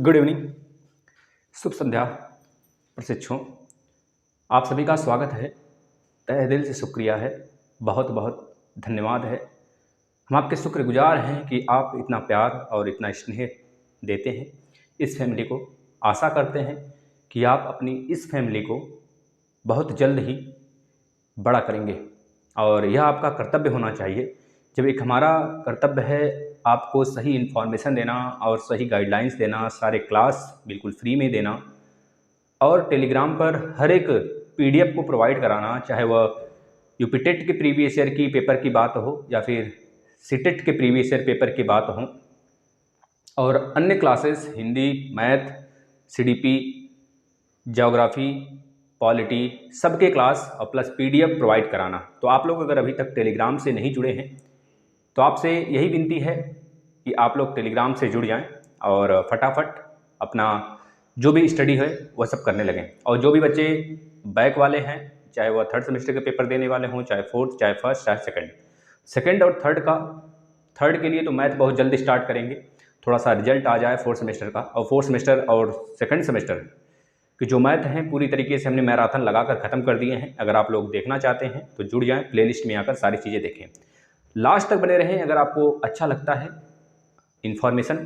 Good evening, शुभ संध्या प्रशिक्षुओं। आप सभी का स्वागत है। तहे दिल से शुक्रिया है, बहुत बहुत धन्यवाद है। हम आपके शुक्रगुजार हैं कि आप इतना प्यार और इतना स्नेह देते हैं इस फैमिली को। आशा करते हैं कि आप अपनी इस फैमिली को बहुत जल्द ही बड़ा करेंगे और यह आपका कर्तव्य होना चाहिए। जब एक हमारा कर्तव्य है आपको सही इन्फॉर्मेशन देना और सही गाइडलाइंस देना, सारे क्लास बिल्कुल फ्री में देना और टेलीग्राम पर हर एक पीडीएफ को प्रोवाइड कराना, चाहे वह यूपीटेट के प्रीवियस ईयर की पेपर की बात हो या फिर सीटेट के प्रीवियस ईयर पेपर की बात हो, और अन्य classes Hindi, math, CDP, geography, polity, सबके क्लास और प्लस पीडीएफ प्रोवाइड कराना। तो आप लोग अगर अभी तक टेलीग्राम से नहीं जुड़े हैं तो आपसे यही विनती है कि आप लोग टेलीग्राम से जुड़ जाएं और फटाफट अपना जो भी स्टडी है वह सब करने लगें। और जो भी बच्चे बैक वाले हैं, चाहे वह थर्ड सेमेस्टर के पेपर देने वाले हों, चाहे फोर्थ, चाहे फर्स्ट, चाहे सेकंड और थर्ड के लिए तो मैथ बहुत जल्दी स्टार्ट करेंगे। थोड़ा सा रिजल्ट आ जाए फोर्थ सेमेस्टर का, और फोर्थ सेमेस्टर और सेकंड सेमेस्टर कि जो मैथ हैं पूरी तरीके से हमने मैराथन लगाकर ख़त्म कर दिए हैं। अगर आप लोग देखना चाहते हैं तो जुड़ जाएं, प्लेलिस्ट में आकर सारी चीज़ें देखें, लास्ट तक बने रहें अगर आपको अच्छा लगता है इन्फॉर्मेशन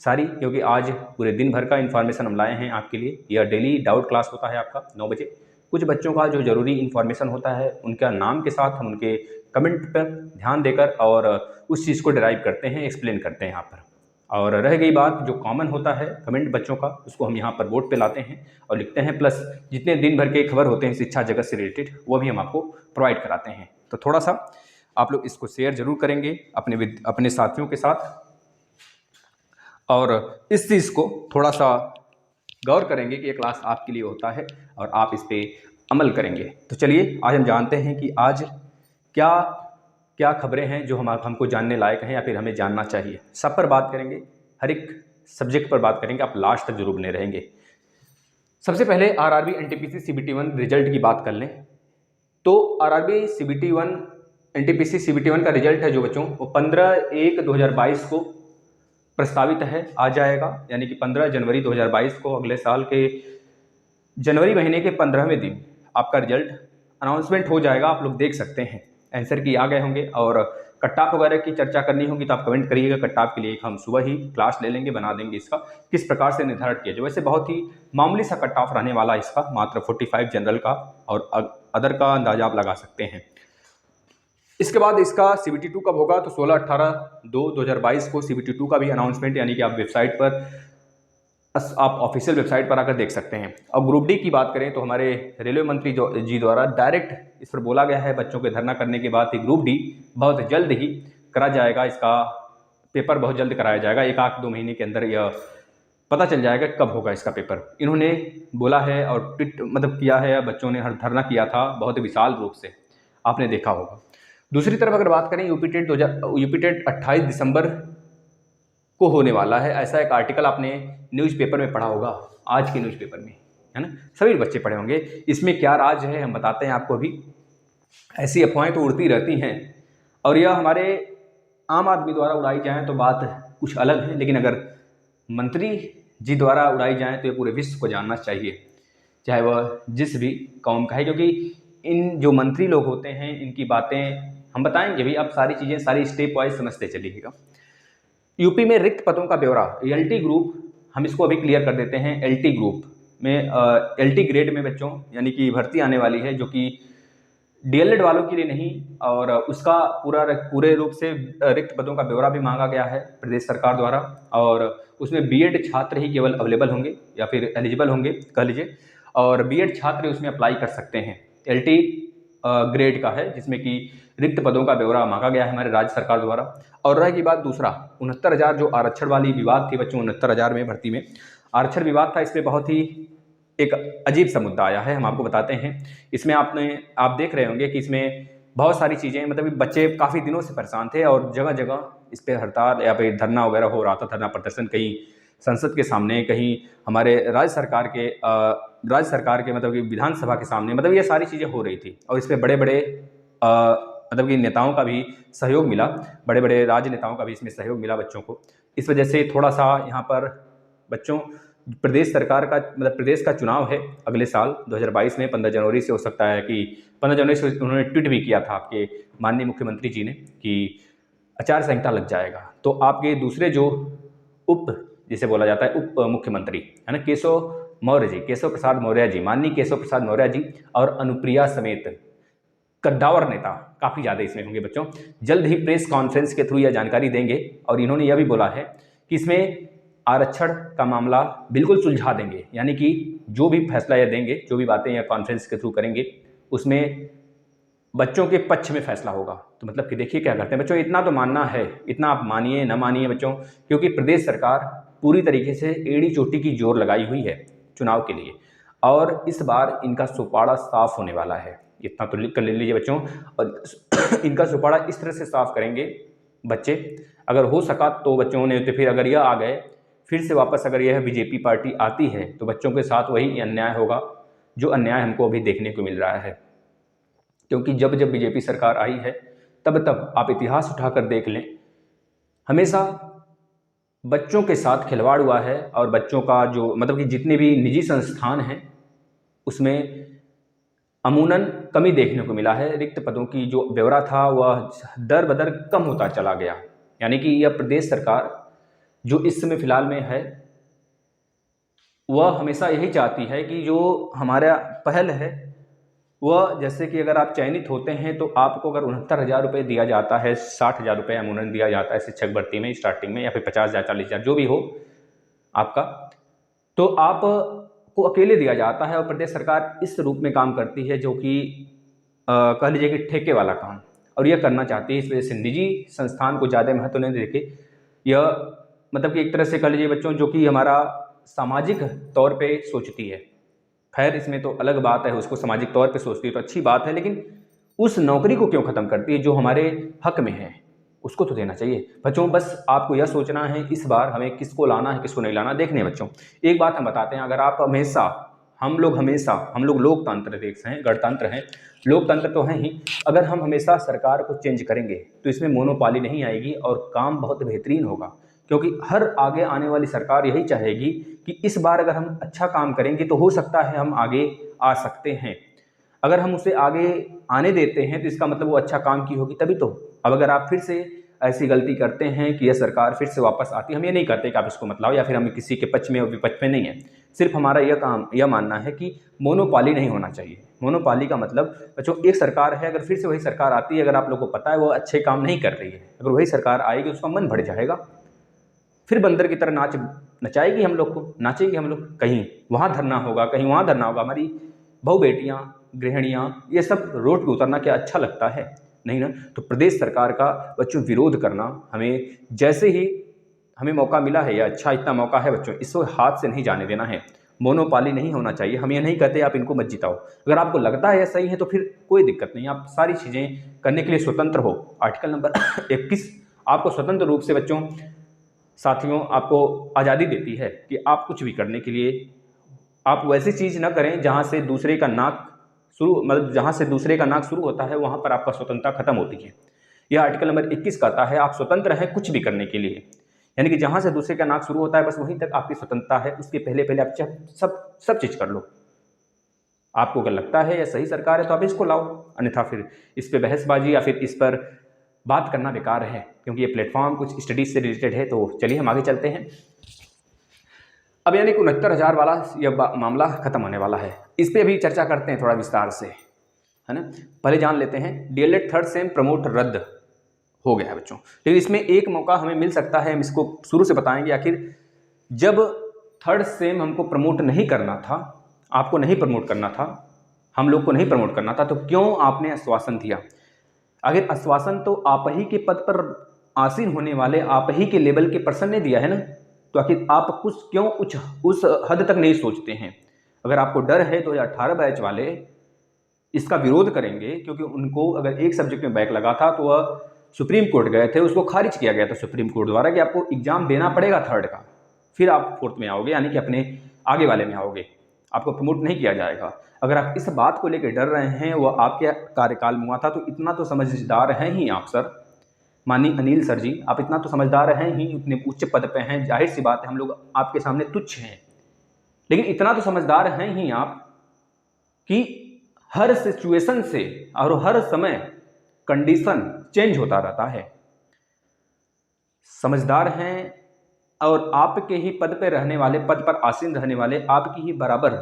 सारी, क्योंकि आज पूरे दिन भर का इन्फॉर्मेशन हम लाए हैं आपके लिए। यह डेली डाउट क्लास होता है आपका 9 बजे। कुछ बच्चों का जो ज़रूरी इन्फॉर्मेशन होता है उनका नाम के साथ हम उनके कमेंट पर ध्यान देकर और उस चीज़ को डिराइव करते हैं, एक्सप्लेन करते हैं यहाँ पर। और रह गई बात जो कॉमन होता है कमेंट बच्चों का, उसको हम यहाँ पर बोर्ड पे लाते हैं और लिखते हैं, प्लस जितने दिन भर के खबर होते हैं शिक्षा जगत से रिलेटेड वो भी हम आपको प्रोवाइड कराते हैं। तो थोड़ा सा आप लोग इसको शेयर जरूर करेंगे अपने साथियों के साथ और इस चीज़ को थोड़ा सा गौर करेंगे कि ये क्लास आपके लिए होता है और आप इस पे अमल करेंगे। तो चलिए आज हम जानते हैं कि आज क्या क्या खबरें हैं जो हमको जानने लायक हैं या फिर हमें जानना चाहिए। सब पर बात करेंगे, हर एक सब्जेक्ट पर बात करेंगे। आप लास्ट तक जरूर बने रहेंगे। सबसे पहले आरआरबी एनटीपीसी सीबीटी 1 रिजल्ट की बात कर लें तो आरआरबी सीबीटी 1 एनटीपीसी सीबीटी 1 का रिजल्ट है जो बच्चों वो 15/1/2022 को प्रस्तावित है, आ जाएगा। यानी कि 15 जनवरी 2022 को अगले साल के जनवरी महीने के 15वें दिन आपका रिजल्ट अनाउंसमेंट हो जाएगा। आप लोग देख सकते हैं आंसर की आ गए होंगे और कट ऑफ वगैरह की चर्चा करनी होगी तो आप कमेंट करिएगा। कट ऑफ के लिए हम सुबह ही क्लास ले लेंगे, बना देंगे इसका किस प्रकार से निर्धारण किया जाए। वैसे बहुत ही मामूली सा कट ऑफ रहने वाला इसका, मात्र 45 जनरल का और अदर का अंदाजा आप लगा सकते हैं। इसके बाद इसका सीबीटी 2 कब होगा तो 16/18/2022 को सीबीटी 2 का भी अनाउंसमेंट, यानी कि आप वेबसाइट पर, आप ऑफिशियल वेबसाइट पर आकर देख सकते हैं। अब ग्रुप डी की बात करें तो हमारे रेलवे मंत्री जी द्वारा डायरेक्ट इस पर बोला गया है, बच्चों के धरना करने के बाद ग्रुप डी बहुत जल्द ही करा जाएगा। इसका पेपर बहुत जल्द कराया जाएगा, 1-2 महीने के अंदर यह पता चल जाएगा कब होगा इसका पेपर। इन्होंने बोला है और ट्वीट किया है, बच्चों ने धरना किया था बहुत विशाल रूप से, आपने देखा होगा। दूसरी तरफ अगर बात करें यूपीटेट 28 दिसंबर को होने वाला है, ऐसा एक आर्टिकल आपने न्यूज़पेपर में पढ़ा होगा, आज के न्यूज़पेपर में, है ना, सभी बच्चे पढ़े होंगे। इसमें क्या राज है हम बताते हैं आपको। अभी ऐसी अफवाहें तो उड़ती रहती हैं और यह हमारे आम आदमी द्वारा उड़ाई जाए तो बात कुछ अलग है, लेकिन अगर मंत्री जी द्वारा उड़ाई जाए तो ये पूरे विश्व को जानना चाहिए, चाहे वह जिस भी कौम का है, क्योंकि इन जो मंत्री लोग होते हैं इनकी बातें हम बताएंगे भी। आप सारी चीज़ें सारी स्टेप वाइज समझते चलिएगा। यूपी में रिक्त पदों का ब्यौरा, एलटी ग्रुप, हम इसको अभी क्लियर कर देते हैं। एलटी ग्रुप में एलटी ग्रेड में बच्चों यानी कि भर्ती आने वाली है, जो कि डीएलएड वालों के लिए नहीं, और उसका पूरे रूप से रिक्त पदों का ब्यौरा भी मांगा गया है प्रदेश सरकार द्वारा। और उसमें बीएड छात्र ही केवल अवेलेबल होंगे या फिर एलिजिबल होंगे कह लीजिए, और बीएड छात्र उसमें अप्लाई कर सकते हैं। एलटी ग्रेड का है जिसमें कि रिक्त पदों का ब्यौरा मांगा गया है हमारे राज्य सरकार द्वारा। और रह की बात दूसरा 69,000 जो आरक्षण वाली विवाद थी बच्चों, 69,000 में भर्ती में आरक्षण विवाद था, इसमें बहुत ही एक अजीब सा मुद्दा आया है, हम आपको बताते हैं। इसमें आप देख रहे होंगे कि इसमें बहुत सारी चीज़ें, बच्चे काफ़ी दिनों से परेशान थे और जगह जगह इस पर हड़ताल या फिर धरना वगैरह हो रहा था, धरना प्रदर्शन कहीं संसद के सामने, कहीं हमारे राज्य सरकार के कि विधानसभा के सामने, ये सारी चीज़ें हो रही थी। और इस पर बड़े बड़े कि नेताओं का भी सहयोग मिला, बड़े बड़े राजनेताओं का भी इसमें सहयोग मिला बच्चों को। इस वजह से थोड़ा सा यहाँ पर बच्चों प्रदेश सरकार का मतलब प्रदेश का चुनाव है अगले साल 2022 में, 15 जनवरी से हो सकता है कि 15 जनवरी से उन्होंने ट्वीट भी किया था आपके माननीय मुख्यमंत्री जी ने कि आचार संहिता लग जाएगा। तो आपके दूसरे जो उप जिसे बोला जाता है उप मुख्यमंत्री है ना, केशव मौर्य जी, केशव प्रसाद मौर्य जी, माननीय केशव प्रसाद मौर्य जी और अनुप्रिया समेत कद्दावर नेता काफ़ी ज़्यादा इसमें होंगे बच्चों। जल्द ही प्रेस कॉन्फ्रेंस के थ्रू यह जानकारी देंगे और इन्होंने यह भी बोला है कि इसमें आरक्षण का मामला बिल्कुल सुलझा देंगे, यानी कि जो भी फैसला यह देंगे, जो भी बातें यह कॉन्फ्रेंस के थ्रू करेंगे, उसमें बच्चों के पक्ष में फैसला होगा। तो मतलब कि देखिए क्या करते हैं बच्चों, इतना तो मानना है, इतना आप मानिए न मानिए बच्चों, क्योंकि प्रदेश सरकार पूरी तरीके से एड़ी चोटी की जोर लगाई हुई है चुनाव के लिए और इस बार इनका सुपाड़ा साफ होने वाला है। इतना तो लिख कर ले लीजिए बच्चों। और इनका सुपाड़ा इस तरह से साफ करेंगे बच्चे, अगर हो सका तो बच्चों ने, तो फिर अगर यह आ गए फिर से वापस, अगर यह बीजेपी पार्टी आती है तो बच्चों के साथ वही अन्याय होगा जो अन्याय हमको अभी देखने को मिल रहा है। क्योंकि जब जब बीजेपी सरकार आई है तब तब आप इतिहास उठाकर देख लें, हमेशा बच्चों के साथ खिलवाड़ हुआ है और बच्चों का जो मतलब कि जितने भी निजी संस्थान हैं उसमें अमूनन कमी देखने को मिला है। रिक्त पदों की जो ब्यौरा था वह दर बदर कम होता चला गया। यानी कि यह प्रदेश सरकार जो इस समय फिलहाल में है वह हमेशा यही चाहती है कि जो हमारा पहल है वह, जैसे कि अगर आप चयनित होते हैं तो आपको अगर 69,000 रुपये दिया जाता है, 60,000 रुपये अमूनन दिया जाता है शिक्षक भर्ती में स्टार्टिंग में, या फिर 50,000 40,000 जो भी हो आपका, तो आपको अकेले दिया जाता है। और प्रदेश सरकार इस रूप में काम करती है जो कि कह लीजिए कि ठेके वाला काम, और यह करना चाहती है। इस वजह से निजी संस्थान को ज़्यादा महत्व नहीं देके यह मतलब कि एक तरह से कह लीजिए बच्चों जो कि हमारा सामाजिक तौर पे सोचती है। खैर इसमें तो अलग बात है, उसको सामाजिक तौर पे सोचती है तो अच्छी बात है, लेकिन उस नौकरी को क्यों ख़त्म करती है जो हमारे हक में है, उसको तो देना चाहिए बच्चों। बस आपको यह सोचना है इस बार हमें किसको लाना है किसको नहीं लाना। देखने बच्चों एक बात हम बताते हैं, अगर आप हमेशा हम लोग लोकतंत्र देश हैं, गणतंत्र हैं, लोकतंत्र तो हैं ही, अगर हम हमेशा सरकार को चेंज करेंगे तो इसमें मोनोपाली नहीं आएगी और काम बहुत बेहतरीन होगा। क्योंकि हर आगे आने वाली सरकार यही चाहेगी कि इस बार अगर हम अच्छा काम करेंगे तो हो सकता है हम आगे आ सकते हैं। अगर हम उसे आगे आने देते हैं तो इसका मतलब वो अच्छा काम की होगी तभी तो। अब अगर आप फिर से ऐसी गलती करते हैं कि यह सरकार फिर से वापस आती है, हम ये नहीं कहते कि आप इसको मत लाओ या फिर हम किसी के पक्ष में और विपक्ष में नहीं है, सिर्फ हमारा यह मानना है कि मोनोपाली नहीं होना चाहिए। मोनोपाली का मतलब बच्चों एक सरकार है, अगर फिर से वही सरकार आती है, अगर आप लोगों को पता है वो अच्छे काम नहीं कर रही है, अगर वही सरकार आएगी उसका मन बढ़ जाएगा, फिर बंदर की तरह नचाएगी हम लोग को, नाचेंगे हम लोग, कहीं वहाँ धरना होगा कहीं वहाँ धरना होगा। हमारी बहु बेटियाँ गृहिणियाँ ये सब रोड पे उतरना क्या अच्छा लगता है? नहीं ना। तो प्रदेश सरकार का बच्चों विरोध करना, हमें जैसे ही हमें मौका मिला है, या अच्छा इतना मौका है बच्चों, इसको हाथ से नहीं जाने देना है। मोनोपाली नहीं होना चाहिए। हम ये नहीं कहते आप इनको मत जिताओ, अगर आपको लगता है सही है तो फिर कोई दिक्कत नहीं, आप सारी चीज़ें करने के लिए स्वतंत्र हो। आर्टिकल नंबर 21 आपको स्वतंत्र रूप से बच्चों साथियों आपको आज़ादी देती है कि आप कुछ भी करने के लिए आप वैसी चीज़ ना करें जहाँ से दूसरे का नाक शुरू होता है वहाँ पर आपका स्वतंत्रता खत्म होती है। यह आर्टिकल नंबर 21 कहता है आप स्वतंत्र हैं कुछ भी करने के लिए, यानी कि जहाँ से दूसरे का नाक शुरू होता है बस वहीं तक आपकी स्वतंत्रता है, उसके पहले आप सब चीज़ कर लो। आपको अगर लगता है यह सही सरकार है तो आप इसको लाओ, अन्यथा फिर इस पर बहसबाजी या फिर इस पर बात करना बेकार है, क्योंकि ये प्लेटफॉर्म कुछ स्टडीज से रिलेटेड है। तो चलिए हम आगे चलते हैं। अब यानी कि 69,000 वाला यह मामला खत्म होने वाला है, इस पर भी चर्चा करते हैं थोड़ा विस्तार से, है ना। पहले जान लेते हैं डीएलएड थर्ड सेम प्रमोट रद्द हो गया है बच्चों, लेकिन इसमें एक मौका हमें मिल सकता है, हम इसको शुरू से बताएंगे। आखिर जब थर्ड सेम हमको प्रमोट नहीं करना था, आपको नहीं प्रमोट करना था, हम लोग को नहीं प्रमोट करना था, तो क्यों आपने आश्वासन दिया? अगर आश्वासन तो आप ही के पद पर आसीन होने वाले आप ही के लेवल के पर्सन ने दिया है ना, तो आखिर आप कुछ क्यों उस हद तक नहीं सोचते हैं? अगर आपको डर है तो 2018 बैच वाले इसका विरोध करेंगे, क्योंकि उनको अगर एक सब्जेक्ट में बैक लगा था तो वह सुप्रीम कोर्ट गए थे, उसको खारिज किया गया था सुप्रीम कोर्ट द्वारा कि आपको एग्जाम देना पड़ेगा थर्ड का, फिर आप फोर्थ में आओगे, यानी कि अपने आगे वाले में आओगे, आपको प्रमोट नहीं किया जाएगा। अगर आप इस बात को लेकर डर रहे हैं, वो आपके कार्यकाल में हुआ था, तो इतना तो समझदार हैं ही आप सर। माननीय अनिल सर जी, आप इतना तो समझदार हैं ही, उतने उच्च पद पे हैं, जाहिर सी बात है हम लोग आपके सामने तुच्छ हैं, लेकिन इतना तो समझदार हैं ही आप कि हर सिचुएशन से और हर समय कंडीशन चेंज होता रहता है। समझदार हैं और आपके ही पद पे रहने वाले, पद पर आसीन रहने वाले, आपकी ही बराबर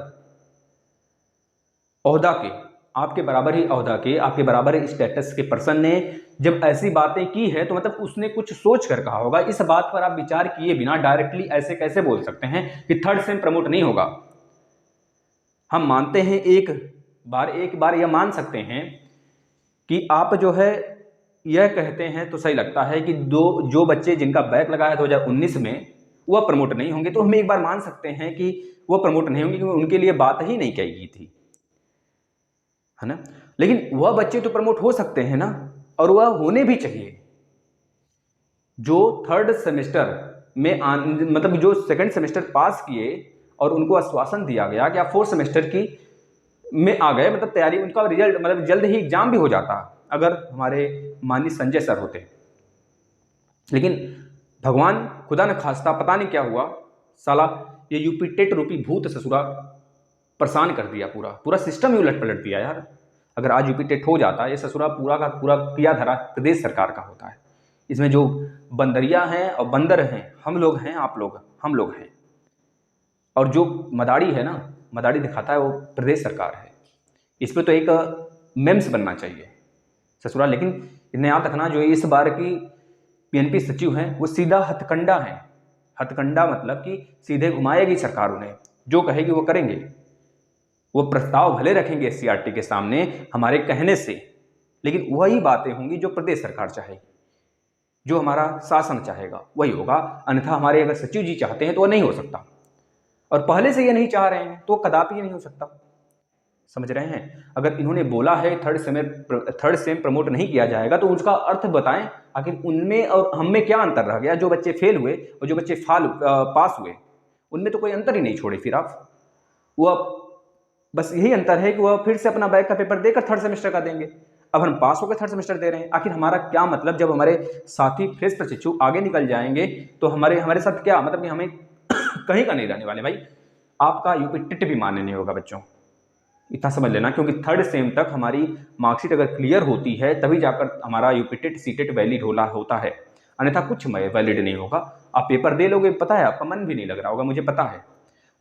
ओहदा के, आपके बराबर ही ओहदा के, आपके बराबर ही स्टेटस के पर्सन ने जब ऐसी बातें की है तो मतलब उसने कुछ सोच कर कहा होगा। इस बात पर आप विचार किए बिना डायरेक्टली ऐसे कैसे बोल सकते हैं कि थर्ड सेम प्रमोट नहीं होगा। हम मानते हैं एक बार यह मान सकते हैं कि आप जो है यह कहते हैं तो सही लगता है कि जो बच्चे जिनका बैक लगा है 2019 में वह प्रमोट नहीं होंगे, तो हम एक बार मान सकते हैं कि वह प्रमोट नहीं होंगे क्योंकि उनके लिए बात ही नहीं कही गई थी, है ना। लेकिन वह बच्चे तो प्रमोट हो सकते हैं ना, और वह होने भी चाहिए। जो थर्ड सेमेस्टर में मतलब जो सेकंड सेमेस्टर पास किए और उनको आश्वासन दिया गया कि आप फोर्थ सेमेस्टर की में आ गए, मतलब तैयारी, उनका रिजल्ट मतलब जल्द ही एग्जाम भी हो जाता अगर हमारे माननीय संजय सर होते। लेकिन भगवान खुदा न खास्ता पता नहीं क्या हुआ, साला ये यूपी टेट रूपी भूत ससुरा परेशान कर दिया, पूरा सिस्टम ही उलट पलट दिया यार। अगर आज यूपी टेट हो जाता, ये ससुरा पूरा का पूरा किया धरा प्रदेश सरकार का होता है। इसमें जो बंदरिया हैं और बंदर हैं, हम लोग हैं, आप लोग, हम लोग हैं, और जो मदारी है ना, मदारी दिखाता है वो प्रदेश सरकार है। इस पर तो एक मेम्स बनना चाहिए ससुराल। लेकिन इन्हें याद रखना, जो इस बार की पीएनपी सचिव हैं वो सीधा हथकंडा है। हथकंडा मतलब कि सीधे घुमाएगी सरकार, उन्हें जो कहेगी वो करेंगे। वो प्रस्ताव भले रखेंगे एससीईआरटी के सामने हमारे कहने से, लेकिन वही बातें होंगी जो प्रदेश सरकार चाहेगी, जो हमारा शासन चाहेगा वही होगा। अन्यथा हमारे अगर सचिव जी चाहते हैं तो वो नहीं हो सकता, और पहले से ये नहीं चाह रहे हैं तो कदापि ये नहीं हो सकता। समझ रहे हैं। अगर इन्होंने बोला है थर्ड सेम प्रमोट नहीं किया जाएगा तो उसका अर्थ बताएं। आखिर उनमें और हम में क्या अंतर रह गया? जो बच्चे फेल हुए और जो बच्चे पास हुए, उनमें तो कोई अंतर ही नहीं छोड़े फिर आप। वह बस यही अंतर है कि वह फिर से अपना बैक का पेपर देकर थर्ड सेमेस्टर का देंगे। अब हम पास होकर थर्ड सेमेस्टर दे रहे हैं, आखिर हमारा क्या मतलब? जब हमारे साथी फ्रेश प्रशिक्षु आगे निकल जाएंगे तो हमारे साथ क्या मतलब कि हमें कहीं का नहीं रहने वाले भाई। आपका यूपी टेट भी मान्य नहीं होगा बच्चों, इतना समझ लेना। क्योंकि थर्ड सेम तक हमारी मार्कशीट अगर क्लियर होती है तभी जाकर हमारा यूपी टेट सीटेट वैलिड होता है, अन्यथा कुछ वैलिड नहीं होगा। आप पेपर दे लोगे, पता है आपका मन भी नहीं लग रहा होगा, मुझे पता है।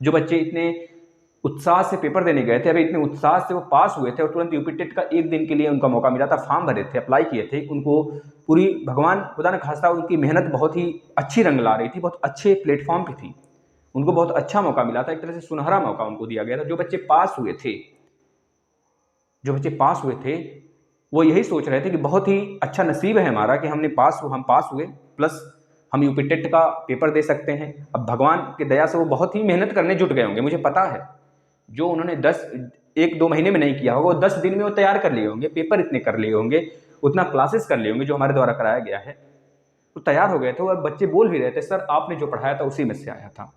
जो बच्चे इतने उत्साह से पेपर देने गए थे, अभी इतने उत्साह से वो पास हुए थे और तुरंत यूपी टेट का एक दिन के लिए उनका मौका मिला था, फॉर्म भरे थे, अप्लाई किए थे, उनको पूरी भगवान खुदा न खास्ता उनकी मेहनत बहुत ही अच्छी रंग ला रही थी, बहुत अच्छे प्लेटफॉर्म पे थी, उनको बहुत अच्छा मौका मिला था, एक तरह से सुनहरा मौका उनको दिया गया था। जो बच्चे पास हुए थे वो यही सोच रहे थे कि बहुत ही अच्छा नसीब है हमारा कि हम पास हुए, प्लस हम यूपी टेट का पेपर दे सकते हैं। अब भगवान की दया से वो बहुत ही मेहनत करने जुट गए होंगे, मुझे पता है। जो उन्होंने 1-2 महीने में नहीं किया होगा, वो 10 दिन में वो तैयार कर लिए होंगे, पेपर इतने कर लिए होंगे, उतना क्लासेस कर लिए होंगे जो हमारे द्वारा कराया गया है, तो तैयार हो गए थे। वो बच्चे बोल भी रहे थे, सर आपने जो पढ़ाया था उसी में से आया था।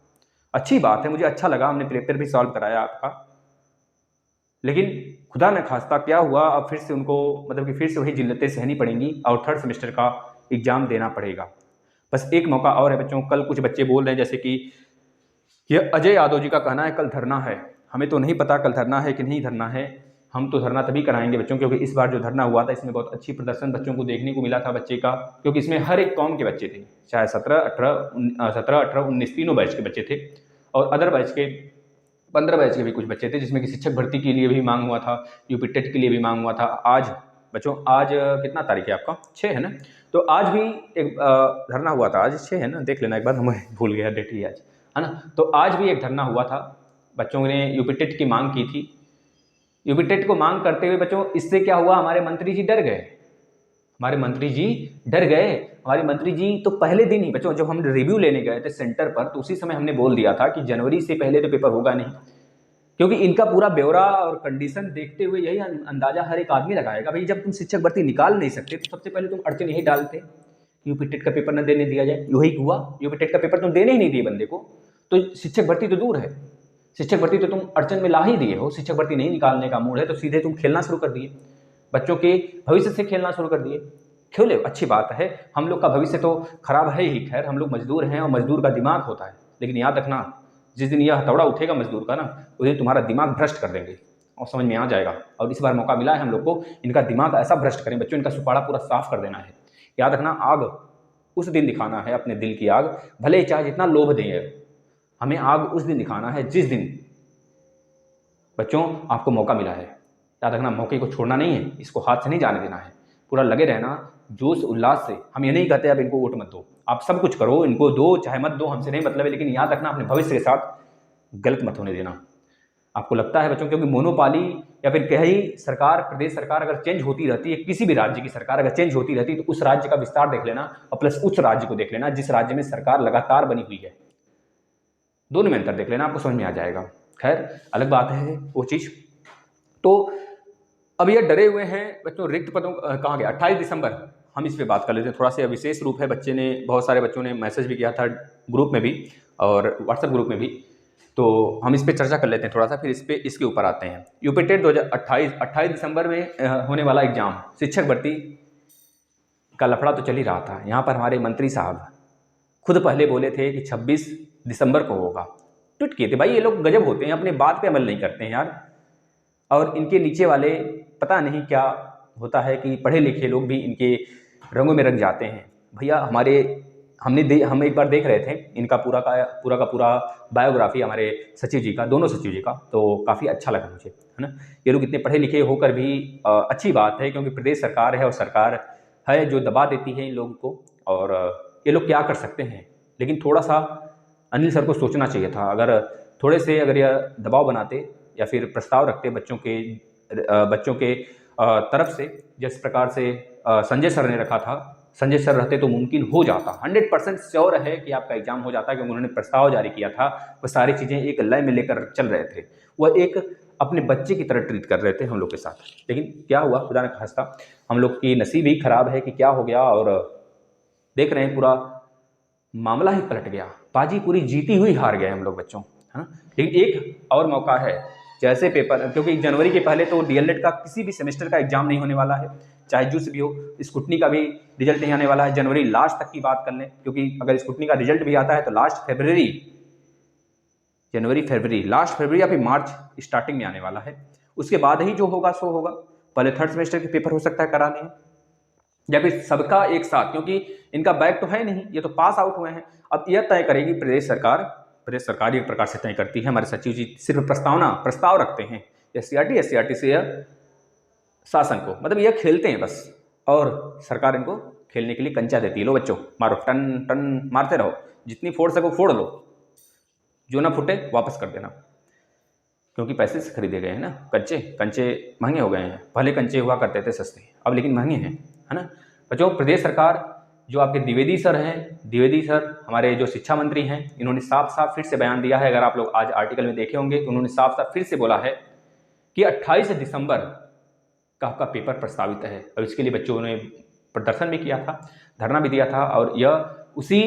अच्छी बात है, मुझे अच्छा लगा, हमने पेपर भी सॉल्व कराया आपका। लेकिन खुदा न खास्ता क्या हुआ, अब फिर से उनको मतलब कि फिर से वही जिल्लतें सहनी पड़ेंगी और थर्ड सेमेस्टर का एग्जाम देना पड़ेगा। बस एक मौका और है बच्चों। कल कुछ बच्चे बोल रहे हैं, जैसे कि यह अजय यादव जी का कहना है कल धरना है। हमें तो नहीं पता कल धरना है कि नहीं धरना है, हम तो धरना तभी कराएंगे बच्चों, क्योंकि इस बार जो धरना हुआ था इसमें बहुत अच्छी प्रदर्शन बच्चों को देखने को मिला था बच्चे का, क्योंकि इसमें हर एक कौम के बच्चे थे, चाहे 17, 18, 19 तीनों बैच के बच्चे थे, और अदर बैच के 15 बैच के भी कुछ बच्चे थे, जिसमें कि शिक्षक भर्ती के लिए भी मांग हुआ था, यूपी टेट के लिए भी मांग हुआ था। आज बच्चों, आज कितना तारीख है आपका? 6 है ना? तो आज भी एक धरना हुआ था। आज 6 है ना? देख लेना एक बार, हमें भूल गया डेट ही आज, है ना? तो आज भी एक धरना हुआ था, बच्चों ने यूपी टेट की मांग की थी। यूपी टेट को मांग करते हुए बच्चों, इससे क्या हुआ, हमारे मंत्री जी डर गए। हमारे मंत्री जी तो पहले दिन ही बच्चों, जब हम रिव्यू लेने गए थे सेंटर पर, तो उसी समय हमने बोल दिया था कि जनवरी से पहले तो पेपर होगा नहीं, क्योंकि इनका पूरा ब्यौरा और कंडीशन देखते हुए यही अंदाजा हर एक आदमी लगाएगा, भाई जब तुम शिक्षक भर्ती निकाल नहीं सकते तो सबसे पहले तुम अड़चन यही डालते, यूपी टेट का पेपर न देने दिया जाए। यही हुआ, यूपी टेट का पेपर तुम देने ही नहीं दिए बंदे को, तो शिक्षक भर्ती तो दूर है, शिक्षक भर्ती तो तुम अड़चन में ला ही दिए हो। शिक्षक भर्ती नहीं निकालने का मूड है तो सीधे तुम खेलना शुरू कर दिए, बच्चों के भविष्य से खेलना शुरू कर दिए। खेले, अच्छी बात है। हम लोग का भविष्य तो खराब है ही, खैर हम लोग मजदूर हैं और मजदूर का दिमाग होता है, लेकिन याद रखना जिस दिन यह हथौड़ा उठेगा मजदूर का ना, उस दिन तुम्हारा दिमाग भ्रष्ट कर देंगे और समझ में आ जाएगा। और इस बार मौका मिला है हम लोग को, इनका दिमाग ऐसा भ्रष्ट करें बच्चों, इनका सुपाड़ा पूरा साफ कर देना है। याद रखना, आग उस दिन दिखाना है, अपने दिल की आग, भले ही चाहे जितना लोभ दें, हमें आग उस दिन दिखाना है जिस दिन बच्चों आपको मौका मिला है। याद रखना, मौके को छोड़ना नहीं है, इसको हाथ से नहीं जाने देना है, पूरा लगे रहना जोश उल्लास से। हम ये नहीं कहते अब इनको वोट मत दो, आप सब कुछ करो, इनको दो चाहे मत दो, हमसे नहीं मतलब है, लेकिन याद रखना अपने भविष्य के साथ गलत मत होने देना। आपको लगता है बच्चों, क्योंकि मोनोपाली या फिर कहीं सरकार, प्रदेश सरकार अगर चेंज होती रहती है, किसी भी राज्य की सरकार अगर चेंज होती रहती है, तो उस राज्य का विस्तार देख लेना और प्लस उस राज्य को देख लेना जिस राज्य में सरकार लगातार बनी हुई है, दोनों में अंतर देख लेना, आपको समझ में आ जाएगा। खैर अलग बात है वो चीज़। तो अब ये डरे हुए हैं बच्चों, रिक्त पदों कहाँ गया 28 दिसंबर, हम इस पे बात कर लेते हैं। थोड़ा सा विशेष रूप है, बच्चे ने, बहुत सारे बच्चों ने मैसेज भी किया था ग्रुप में भी और व्हाट्सएप ग्रुप में भी, तो हम इस पे चर्चा कर लेते हैं थोड़ा सा, फिर इसके ऊपर आते हैं। यूपी टेट 28 दिसंबर में होने वाला एग्जाम, शिक्षक भर्ती का लफड़ा तो चल ही रहा था। यहाँ पर हमारे मंत्री साहब खुद पहले बोले थे कि 26 दिसंबर को होगा, ट्वीट किए थे। भाई ये लोग गजब होते हैं, अपने बात पे अमल नहीं करते हैं यार। और इनके नीचे वाले पता नहीं क्या होता है कि पढ़े लिखे लोग भी इनके रंगों में रंग जाते हैं। भैया हम एक बार देख रहे थे इनका पूरा का पूरा बायोग्राफी, हमारे सचिव जी का, दोनों सचिव जी का, तो काफ़ी अच्छा लगा मुझे, है ना। ये लोग इतने पढ़े लिखे होकर भी अच्छी बात है, क्योंकि प्रदेश सरकार है और सरकार है जो दबा देती है इन लोगों को, और ये लोग क्या कर सकते हैं। लेकिन थोड़ा सा अनिल सर को सोचना चाहिए था, अगर यह दबाव बनाते या फिर प्रस्ताव रखते बच्चों के तरफ से, जिस प्रकार से संजय सर ने रखा था, संजय सर रहते तो मुमकिन हो जाता, 100% श्योर है कि आपका एग्जाम हो जाता, क्योंकि उन्होंने प्रस्ताव जारी किया था, वो सारी चीज़ें एक लय में लेकर चल रहे थे, वह एक अपने बच्चे की तरह ट्रीट कर रहे थे हम लोग के साथ। लेकिन क्या हुआ, खुदा ने खास्ता हम लोग की नसीब ही खराब है कि क्या हो गया, और देख रहे हैं पूरा मामला ही पलट गया, बाजी पूरी जीती हुई हार गए हम लोग बच्चों, है ना। लेकिन एक और मौका है, जैसे पेपर, क्योंकि जनवरी के पहले तो डीएलएड का किसी भी सेमेस्टर का एग्जाम नहीं होने वाला है, चाहे जुस भी हो, स्कूटनी का भी रिजल्ट नहीं आने वाला है। जनवरी लास्ट तक की बात कर लें, क्योंकि अगर स्कूटनी का रिजल्ट भी आता है तो लास्ट फरवरी या फिर मार्च स्टार्टिंग में आने वाला है। उसके बाद ही जो होगा सो होगा, पहले थर्ड सेमेस्टर के पेपर हो सकता है कराने हैं, या फिर सबका एक साथ, क्योंकि इनका बैक तो है नहीं, ये तो पास आउट हुए हैं। अब यह तय करेगी प्रदेश सरकार एक प्रकार से तय करती है, हमारे सचिव जी सिर्फ प्रस्ताव रखते हैं SCRT से यह शासन को, मतलब यह खेलते हैं बस, और सरकार इनको खेलने के लिए कंचा देती है, लो बच्चों मारो, टन टन मारते रहो, जितनी फोड़ सको फोड़ लो, जो ना फूटे वापस कर देना, क्योंकि पैसे से खरीदे गए हैं ना कंचे महंगे हो गए हैं। पहले कंचे हुआ करते थे सस्ते, अब लेकिन महंगे हैं, है ना बच्चों। प्रदेश सरकार जो आपके द्विवेदी सर हमारे जो शिक्षा मंत्री हैं, इन्होंने साफ साफ फिर से बयान दिया है, अगर आप लोग आज आर्टिकल में देखे होंगे तो उन्होंने साफ साफ फिर से बोला है कि 28 दिसंबर का आपका पेपर प्रस्तावित है। और इसके लिए बच्चों ने प्रदर्शन भी किया था, धरना भी दिया था, और यह उसी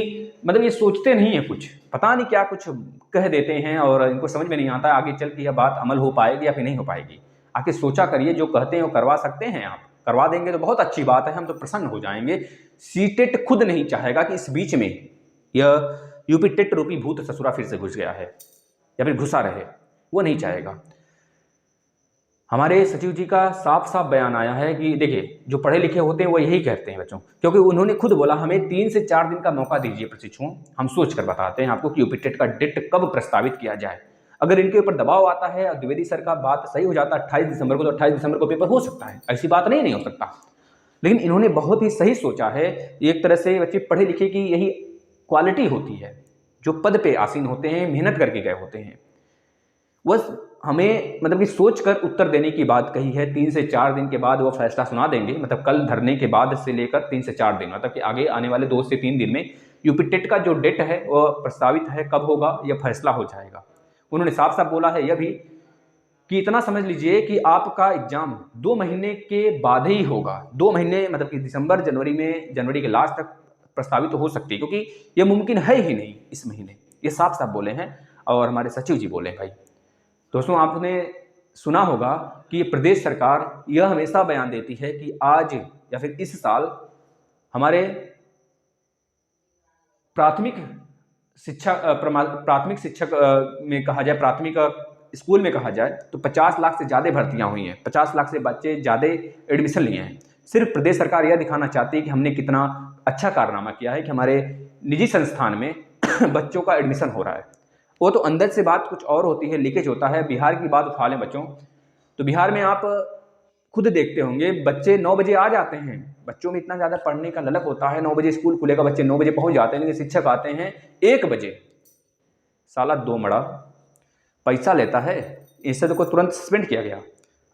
मतलब ये सोचते नहीं है, कुछ पता नहीं क्या कुछ कह देते हैं, और इनको समझ में नहीं आता आगे चल के यह बात अमल हो पाएगी या फिर नहीं हो पाएगी। आके सोचा करिए, जो कहते हैं वो करवा सकते हैं, आप करवा देंगे तो बहुत अच्छी बात है, हम तो प्रसन्न हो जाएंगे। सीटेट खुद नहीं चाहेगा कि इस बीच में यह यूपी टेट रूपी भूत ससुरा फिर से घुस गया है या फिर घुसा रहे, वो नहीं चाहेगा। हमारे सचिव जी का साफ साफ बयान आया है कि देखिए, जो पढ़े लिखे होते हैं वो यही कहते हैं बच्चों, क्योंकि उन्होंने खुद बोला हमें 3 से 4 दिन का मौका दीजिए प्रशिक्षुओं, हम सोच कर बताते हैं आपको कि यूपी टेट का डेट कब प्रस्तावित किया जाए। अगर इनके ऊपर दबाव आता है और द्विवेदी सर का बात सही हो जाता है 28 दिसंबर को, तो 28 दिसंबर को पेपर हो सकता है, ऐसी बात नहीं हो सकता। लेकिन इन्होंने बहुत ही सही सोचा है। एक तरह से बच्चे पढ़े लिखे की यही क्वालिटी होती है, जो पद पे आसीन होते हैं, मेहनत करके गए होते हैं, वह हमें मतलब कि सोच कर उत्तर देने की बात कही है। 3 से 4 दिन के बाद वो फैसला सुना देंगे, मतलब कल धरने के बाद से लेकर 3 से 4 दिन, मतलब कि आगे आने वाले 2 से 3 दिन में यूपी टेट का जो डेट है वो प्रस्तावित है, कब होगा यह फैसला हो जाएगा। उन्होंने साफ साफ बोला है यह भी कि इतना समझ लीजिए कि आपका एग्जाम 2 महीने के बाद ही होगा। 2 महीने मतलब कि दिसंबर जनवरी के लास्ट तक प्रस्तावित हो सकती है, क्योंकि यह मुमकिन है ही नहीं इस महीने, ये साफ साफ बोले हैं और हमारे सचिव जी बोले। भाई दोस्तों, आपने सुना होगा कि प्रदेश सरकार यह हमेशा बयान देती है कि आज या फिर इस साल हमारे प्राथमिक प्राथमिक शिक्षक में कहा जाए, प्राथमिक स्कूल में कहा जाए तो 50 लाख से ज़्यादा भर्तियां हुई हैं, 50 लाख से बच्चे ज़्यादा एडमिशन लिए हैं। सिर्फ प्रदेश सरकार यह दिखाना चाहती है कि हमने कितना अच्छा कारनामा किया है कि हमारे निजी संस्थान में बच्चों का एडमिशन हो रहा है। वो तो अंदर से बात कुछ और होती है, लीकेज होता है। बिहार की बात उठा लें बच्चों, तो बिहार में आप खुद देखते होंगे बच्चे 9 बजे आ जाते हैं, बच्चों में इतना ज़्यादा पढ़ने का ललक होता है, 9 बजे स्कूल खुलेगा, बच्चे 9 बजे पहुंच जाते हैं, लेकिन शिक्षक आते हैं 1 बजे। साला 2 मड़ा पैसा लेता है, इससे तो को तुरंत सस्पेंड किया गया।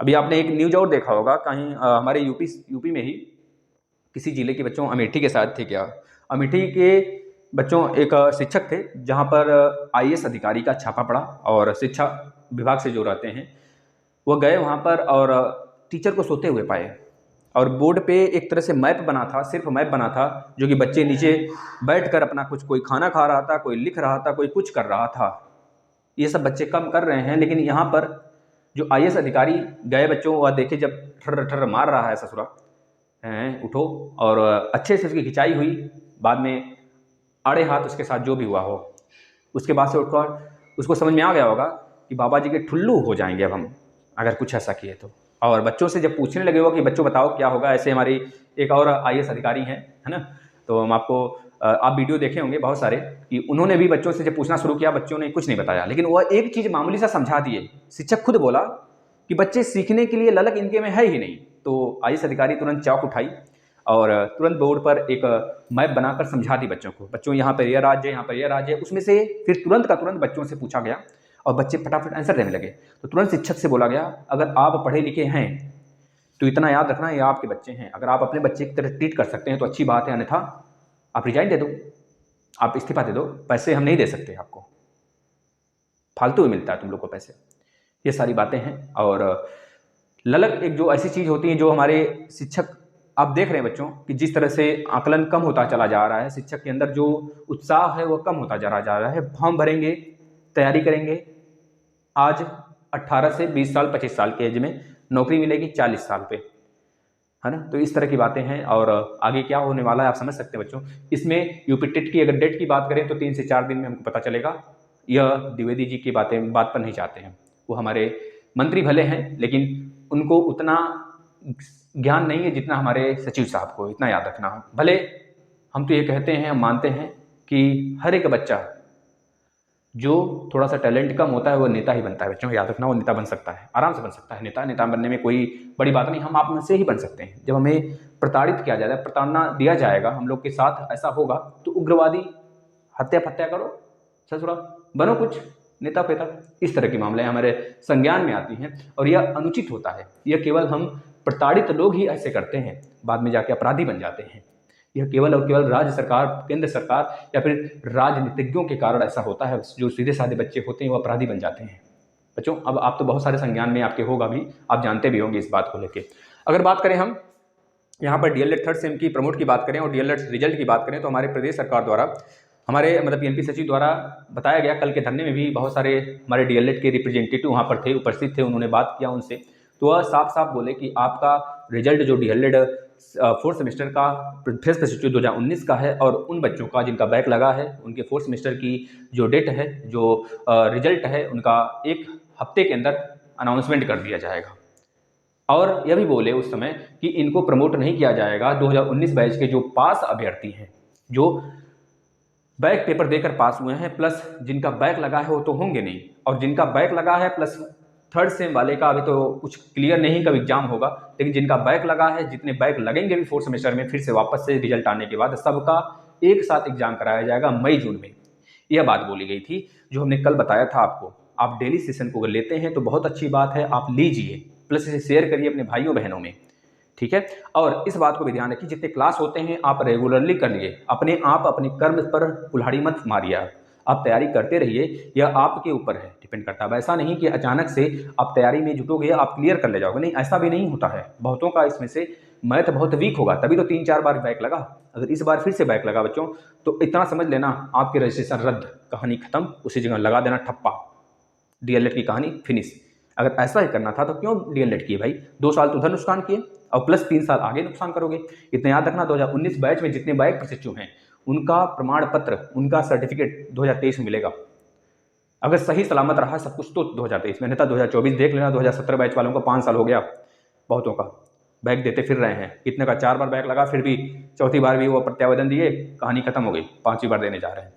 अभी आपने एक न्यूज और देखा होगा, कहीं हमारे यूपी में ही किसी जिले के बच्चों, अमेठी के साथ थे क्या, अमेठी के बच्चों एक शिक्षक थे जहां पर आईएएस अधिकारी का छापा पड़ा, और शिक्षा विभाग से जो रहते हैं वो गए वहां पर और टीचर को सोते हुए पाए, और बोर्ड पे एक तरह से मैप बना था, सिर्फ मैप बना था, जो कि बच्चे नीचे बैठकर अपना कुछ, कोई खाना खा रहा था, कोई लिख रहा था, कोई कुछ कर रहा था। ये सब बच्चे कम कर रहे हैं, लेकिन यहाँ पर जो आईएएस अधिकारी गए बच्चों, वह देखे जब ठर्र ठर्र मार रहा है ससुरा, उठो, और अच्छे से उसकी खिंचाई हुई। बाद में आड़े हाथ उसके साथ जो भी हुआ हो, उसके बाद से उठकर उसको समझ में आ गया होगा कि बाबा जी के ठुल्लू हो जाएंगे अब हम अगर कुछ ऐसा किए तो। और बच्चों से जब पूछने लगे हो कि बच्चों बताओ क्या होगा, ऐसे हमारी एक और आईएएस अधिकारी हैं, है ना, तो हम आपको आप वीडियो देखे होंगे बहुत सारे, कि उन्होंने भी बच्चों से जब पूछना शुरू किया, बच्चों ने कुछ नहीं बताया, लेकिन वह एक चीज़ मामूली सा समझा दिए। शिक्षक खुद बोला कि बच्चे सीखने के लिए ललक इनके में है ही नहीं, तो आईएएस अधिकारी तुरंत चौक उठाई और तुरंत बोर्ड पर एक मैप बनाकर समझा दी बच्चों को, बच्चों यहाँ पर यह राज्य है, यहाँ पर यह राज्य है। उसमें से फिर तुरंत का तुरंत बच्चों से पूछा गया और बच्चे फटाफट आंसर देने लगे। तो तुरंत शिक्षक से बोला गया, अगर आप पढ़े लिखे हैं तो इतना याद रखना, ये आपके बच्चे हैं, अगर आप अपने बच्चे की तरह ट्रीट कर सकते हैं तो अच्छी बात है, अन्यथा आप रिजाइन दे दो, आप इस्तीफा दे दो, पैसे हम नहीं दे सकते आपको, फालतू में मिलता है तुम लोग को पैसे। ये सारी बातें हैं। और ललक एक जो ऐसी चीज़ होती है जो हमारे शिक्षक, आप देख रहे हैं बच्चों कि जिस तरह से आकलन कम होता चला जा रहा है, शिक्षक के अंदर जो उत्साह है वो कम होता जा रहा है। फॉर्म भरेंगे, तैयारी करेंगे, आज 18 से 20 साल 25 साल के एज में नौकरी मिलेगी 40 साल पे, है ना। तो इस तरह की बातें हैं, और आगे क्या होने वाला है आप समझ सकते हैं बच्चों। इसमें यूपी टेट की अगर डेट की बात करें तो 3 से 4 दिन में हमको पता चलेगा। यह द्विवेदी जी की बात पर नहीं चाहते हैं, वो हमारे मंत्री भले हैं, लेकिन उनको उतना ज्ञान नहीं है जितना हमारे सचिव साहब को, इतना याद रखना। भले हम तो ये कहते हैं, हम मानते हैं कि हर एक बच्चा जो थोड़ा सा टैलेंट कम होता है वो नेता ही बनता है बच्चों, याद रखना, वो नेता बन सकता है, आराम से बन सकता है नेता बनने में कोई बड़ी बात नहीं, हम आप में से ही बन सकते हैं। जब हमें प्रताड़ित किया जाएगा, प्रताड़ना दिया जाएगा हम लोग के साथ, ऐसा होगा तो उग्रवादी हत्या फत्या करो, ससुरा बनो कुछ नेता फेता, इस तरह के मामले हमारे संज्ञान में आती हैं, और यह अनुचित होता है। यह केवल हम प्रताड़ित लोग ही ऐसे करते हैं, बाद में जाके अपराधी बन जाते हैं। यह केवल और केवल राज्य सरकार, केंद्र सरकार या फिर राजनीतिज्ञों के कारण ऐसा होता है। जो सीधे साधे बच्चे होते हैं वो अपराधी बन जाते हैं बच्चों। अब आप तो बहुत सारे संज्ञान में आपके होगा भी, आप जानते भी होंगे इस बात को लेके। अगर बात करें हम यहाँ पर डीएलएड थर्ड सेम की प्रमोट की बात करें और डीएलएड रिजल्ट की बात करें, तो हमारे प्रदेश सरकार द्वारा, हमारे मतलब पीएनपी सचिव द्वारा बताया गया, कल के धरने में भी बहुत सारे हमारे डीएलएड के रिप्रेजेंटेटिव वहाँ पर थे, उपस्थित थे, उन्होंने बात किया उनसे, तो वह साफ साफ बोले कि आपका रिजल्ट जो डीएलएड 4th सेमेस्टर का फेस पेसिट्यू 2019 का है, और उन बच्चों का जिनका बैक लगा है उनके 4th सेमेस्टर की जो डेट है, जो रिजल्ट है, उनका 1 हफ्ते के अंदर अनाउंसमेंट कर दिया जाएगा। और यह भी बोले उस समय कि इनको प्रमोट नहीं किया जाएगा। 2019 बैच के जो पास अभ्यर्थी हैं, जो बैक पेपर देकर पास हुए हैं, प्लस जिनका बैक लगा है वो तो होंगे नहीं, और जिनका बैक लगा है प्लस 3rd सेम वाले का अभी तो कुछ क्लियर नहीं कब एग्जाम होगा, लेकिन जिनका बैक लगा है, जितने बैक लगेंगे भी 4th सेमेस्टर में, फिर से वापस से रिजल्ट आने के बाद सबका एक साथ एग्जाम कराया जाएगा मई जून में। यह बात बोली गई थी जो हमने कल बताया था आपको। आप डेली सेशन को अगर लेते हैं तो बहुत अच्छी बात है, आप लीजिए, प्लस इसे शेयर करिए अपने भाइयों बहनों में, ठीक है। और इस बात को भी ध्यान रखिए, जितने क्लास होते हैं आप रेगुलरली करिए, अपने आप अपने कर्म पर कुल्हाड़ी मत मारिए, आप तैयारी करते रहिए, यह आपके ऊपर है, डिपेंड करता है। ऐसा नहीं कि अचानक से आप तैयारी में जुटोगे आप क्लियर कर ले जाओगे, नहीं, ऐसा भी नहीं होता है। बहुतों का इसमें से मैथ बहुत वीक होगा, तभी तो 3-4 बार बैक लगा। अगर इस बार फिर से बैक लगा बच्चों, तो इतना समझ लेना आपके रजिस्ट्रेशन रद्द, कहानी खत्म, उसी जगह लगा देना ठप्पा, डीएलएड की कहानी फिनिश। अगर ऐसा ही करना था तो क्यों डीएलएड किए भाई? 2 साल तो उधर नुकसान किए और प्लस 3 साल आगे नुकसान करोगे। इतना याद रखना, 2019 बैच में जितने बाइक प्रशिक्षु हैं उनका प्रमाण पत्र, उनका सर्टिफिकेट 2023 में मिलेगा। अगर सही सलामत रहा सब कुछ तो 2023 में, नहीं था 2024 देख लेना। 2017 बैच वालों को 5 साल हो गया, बहुतों का बैग देते फिर रहे हैं। कितने का 4 बार बैग लगा, फिर भी चौथी बार भी वो प्रत्यावेदन दिए, कहानी खत्म हो गई, 5वीं बार देने जा रहे हैं।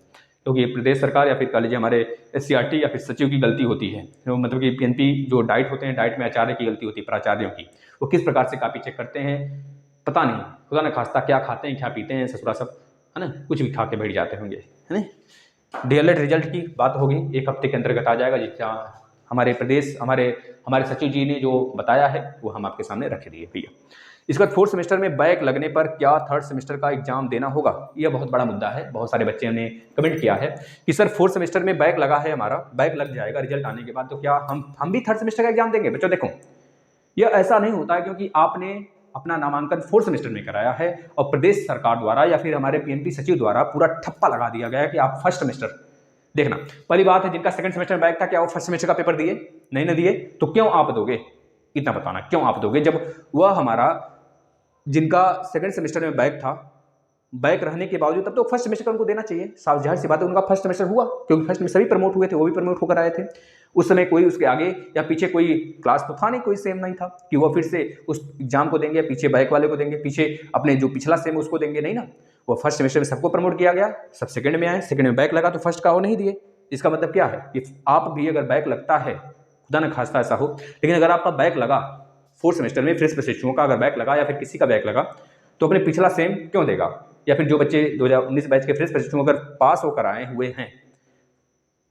क्योंकि ये प्रदेश सरकार या फिर कह लीजिए हमारे SCRT या फिर सचिव की गलती होती है। तो मतलब कि PNP जो डाइट होते हैं, डाइट में आचार्य की गलती होती है, प्राचार्यों की। वो किस प्रकार से कॉपी चेक करते हैं पता नहीं, खुदा न खास्ता क्या खाते हैं क्या पीते हैं ससुरा सब, है ना, कुछ भी खा के बैठ जाते होंगे, है ना। डीएलएड रिजल्ट की बात होगी, 1 हफ्ते के अंतर्गत आ जाएगा, जिसका हमारे प्रदेश हमारे सचिव जी ने जो बताया है वो हम आपके सामने रख दिए भैया। इसके बाद 4th सेमेस्टर में बैक लगने पर क्या 3rd सेमेस्टर का एग्जाम देना होगा? यह बहुत बड़ा मुद्दा है। बहुत सारे बच्चों ने कमेंट किया है कि सर 4th सेमेस्टर में बैक लगा है, हमारा बैक लग जाएगा रिजल्ट आने के बाद, तो क्या हम भी 3rd सेमेस्टर का एग्जाम देंगे? बच्चों देखो, यह ऐसा नहीं होता है, क्योंकि आपने अपना नामांकन 4th सेमेस्टर में कराया है और प्रदेश सरकार द्वारा या फिर हमारे PNP सचिव द्वारा पूरा ठप्पा लगा दिया गया है कि आप 1st सेमेस्टर देखना। पहली बात है, जिनका 2nd सेमेस्टर में बैक था क्या वो 1st सेमेस्टर का पेपर दिए? नहीं ना दिए, तो क्यों आप दोगे? इतना बताना, क्यों आप दोगे जब वह हमारा जिनका 2nd सेमेस्टर में बैक था, बैक रहने के बावजूद तब तो 1st सेमेस्टर का उनको देना चाहिए। साफ जाहिर सी बात है, उनका 1st सेमेस्टर हुआ, क्योंकि 1st में सभी प्रमोट हुए थे, वो भी प्रमोट होकर आए थे। उस समय कोई उसके आगे या पीछे कोई क्लास तो था नहीं, कोई सेम नहीं था कि वो फिर से उस एग्जाम को देंगे, पीछे बैक वाले को देंगे, पीछे अपने जो पिछला सेम उसको देंगे, नहीं ना। वो 1st सेमेस्टर में सबको प्रमोट किया गया, सब 2nd में आए, 2nd में बैक लगा तो 1st का वो नहीं दिए। इसका मतलब क्या है कि आप भी अगर बैक लगता है, खुदा न खास्ता ऐसा हो, लेकिन अगर आपका बैक लगा 4th सेमेस्टर में, फ्रेश प्रशिक्षुओं का अगर बैक लगा या फिर किसी का बैक लगा, तो अपने पिछला सेम क्यों देगा? या फिर जो बच्चे 2019 बैच के फ्रेश प्रशिक्षु अगर पास होकर आए हुए हैं,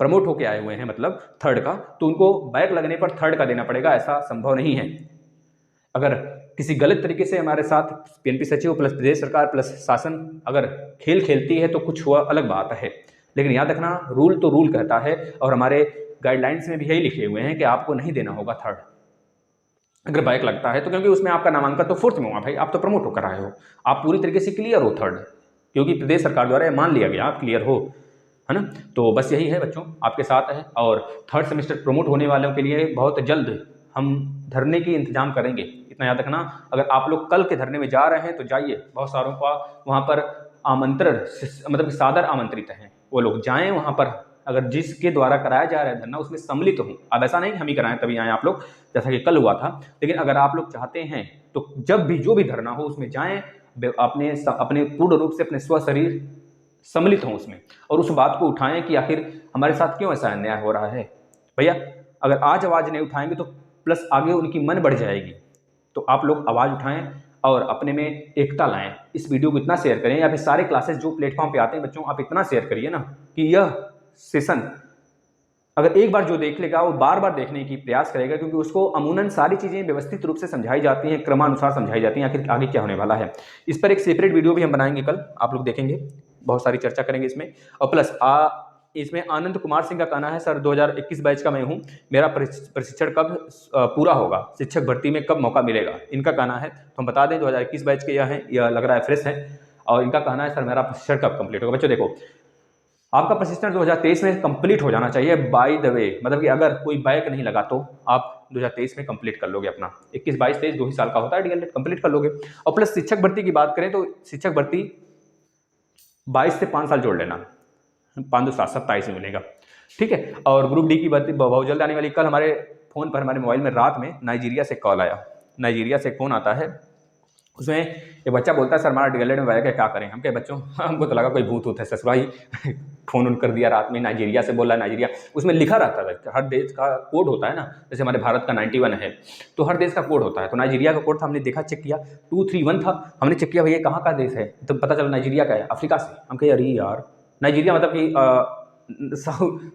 प्रमोट होकर आए हुए हैं मतलब 3rd का, तो उनको बैक लगने पर 3rd का देना पड़ेगा, ऐसा संभव नहीं है। अगर किसी गलत तरीके से हमारे साथ PNP सचिव प्लस प्रदेश सरकार प्लस शासन अगर खेल खेलती है तो कुछ हुआ अलग बात है, लेकिन याद रखना रूल तो रूल कहता है, और हमारे गाइडलाइंस में भी यही लिखे हुए हैं कि आपको नहीं देना होगा 3rd अगर बैक लगता है तो, क्योंकि उसमें आपका नामांकन तो 4th में हुआ भाई, आप तो प्रमोट होकर आए हो, आप पूरी तरीके से क्लियर हो 3rd, क्योंकि प्रदेश सरकार द्वारा यह मान लिया गया आप क्लियर हो, है ना। तो बस यही है बच्चों, आपके साथ है। और 3rd सेमेस्टर प्रमोट होने वालों के लिए बहुत जल्द हम धरने की इंतजाम करेंगे, इतना याद रखना। अगर आप लोग कल के धरने में जा रहे हैं तो जाइए, बहुत सारों का वहाँ पर आमंत्रण, मतलब सादर आमंत्रित हैं, वो लोग जाएँ वहाँ पर, अगर जिसके द्वारा कराया जा रहा है धरना उसमें सम्मिलित हूँ। अब ऐसा नहीं कि हम ही कराएं तभी आए आप लोग, जैसा कि कल हुआ था, लेकिन अगर आप लोग चाहते हैं तो जब भी जो भी धरना हो उसमें जाएं, अपने पूर्ण रूप से अपने स्व शरीर सम्मिलित हों उसमें, और उस बात को उठाएं कि आखिर हमारे साथ क्यों ऐसा अन्याय हो रहा है। भैया अगर आज आवाज़ नहीं उठाएंगे तो प्लस आगे उनकी मन बढ़ जाएगी, तो आप लोग आवाज़ उठाएं और अपने में एकता लाएं। इस वीडियो को इतना शेयर करें, या फिर सारे क्लासेस जो प्लेटफॉर्म पे आते हैं बच्चों, आप इतना शेयर करिए ना कि यह सेशन अगर एक बार जो देख लेगा वो बार बार देखने की प्रयास करेगा, क्योंकि उसको अमूमन सारी चीज़ें व्यवस्थित रूप से समझाई जाती हैं, क्रमानुसार समझाई जाती हैं, आखिर आगे क्या होने वाला है। इस पर एक सेपरेट वीडियो भी हम बनाएंगे कल, आप लोग देखेंगे, बहुत सारी चर्चा करेंगे इसमें। और प्लस इसमें आनंद कुमार सिंह का कहना है, सर 2021 बैच का मैं हूँ, मेरा प्रशिक्षण कब पूरा होगा, शिक्षक भर्ती में कब मौका मिलेगा, इनका कहना है। तो हम बता दें 2021 बैच के यह हैं, यह लग रहा है फ्रेश है, और इनका कहना है सर मेरा प्रशिक्षण कब कंप्लीट होगा। बच्चों देखो, आपका प्रशिक्षण 2023 में कंप्लीट हो जाना चाहिए बाय द वे, मतलब कि अगर कोई बैक नहीं लगा तो आप 2023 में कंप्लीट कर लोगे अपना। 21, 22, 23 2 ही साल का होता है, डीएलएड कंप्लीट कर लोगे। और प्लस शिक्षक भर्ती की बात करें तो शिक्षक भर्ती 22 से 5 साल जोड़ लेना, 5 2 7 27 में मिलेगा, ठीक है। और ग्रुप डी की भर्ती बहुत जल्द आने वाली। कल हमारे फ़ोन पर, हमारे मोबाइल में रात में नाइजीरिया से कॉल आया, नाइजीरिया से फ़ोन आता है, उसमें एक बच्चा बोलता है सर हमारा डीएलएड में बैक है, क्या करें। हम कहे बच्चों हमको तो लगा कोई भूत होता है ससुराई फ़ोन उन कर दिया रात में, नाइजीरिया से बोल रहा है, नाइजीरिया। उसमें लिखा रहता है, हर देश का कोड होता है ना, जैसे हमारे भारत का 91 है तो हर देश का कोड होता है, तो नाइजीरिया का कोड था, हमने देखा, चेक किया 231 था, हमने चेक किया भैया कहाँ का देश है, तो पता चला नाइजीरिया का है, अफ्रीका से। हम कहे अरे यार, नाइजीरिया मतलब कि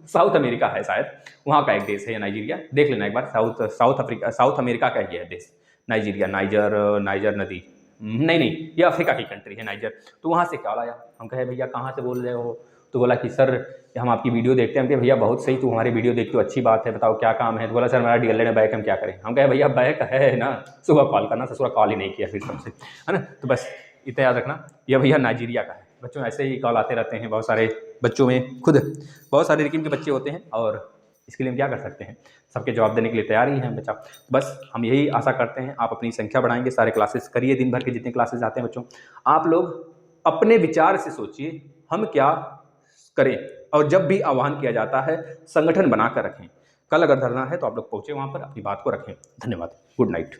साउथ अमेरिका है शायद, वहाँ का एक देश है नाइजीरिया, देख लेना एक बार, साउथ अमेरिका का ही है देश नाइजीरिया। नाइजर नदी नहीं, ये अफ्रीका की कंट्री है नाइजर। तो वहाँ से कॉल आया, हम कहे भैया कहाँ से बोल रहे हो, तो बोला कि सर हम आपकी वीडियो देखते हैं। हम कहे भैया बहुत सही, तू हमारी वीडियो देखते हो, अच्छी बात है, बताओ क्या काम है। तो बोला सर मेरा डीएलएड में बैक, हम क्या करें। हम कहे भैया बैक है ना, सुबह कॉल करना, ससुरा कॉल ही नहीं किया फिर सबसे, है ना। तो बस इतना याद रखना, यह भैया नाइजीरिया का है। बच्चों ऐसे ही कॉल आते रहते हैं, बहुत सारे बच्चों में खुद बहुत सारे रिकीम के बच्चे होते हैं और इसके लिए हम क्या कर सकते हैं, सबके जवाब देने के लिए तैयार ही हैं बच्चा। बस हम यही आशा करते हैं आप अपनी संख्या बढ़ाएंगे, सारे क्लासेस करिए, दिन भर के जितने क्लासेस आते हैं बच्चों, आप लोग अपने विचार से सोचिए हम क्या करें, और जब भी आह्वान किया जाता है संगठन बनाकर रखें। कल अगर धरना है तो आप लोग पहुँचे वहाँ पर, अपनी बात को रखें। धन्यवाद, गुड नाइट।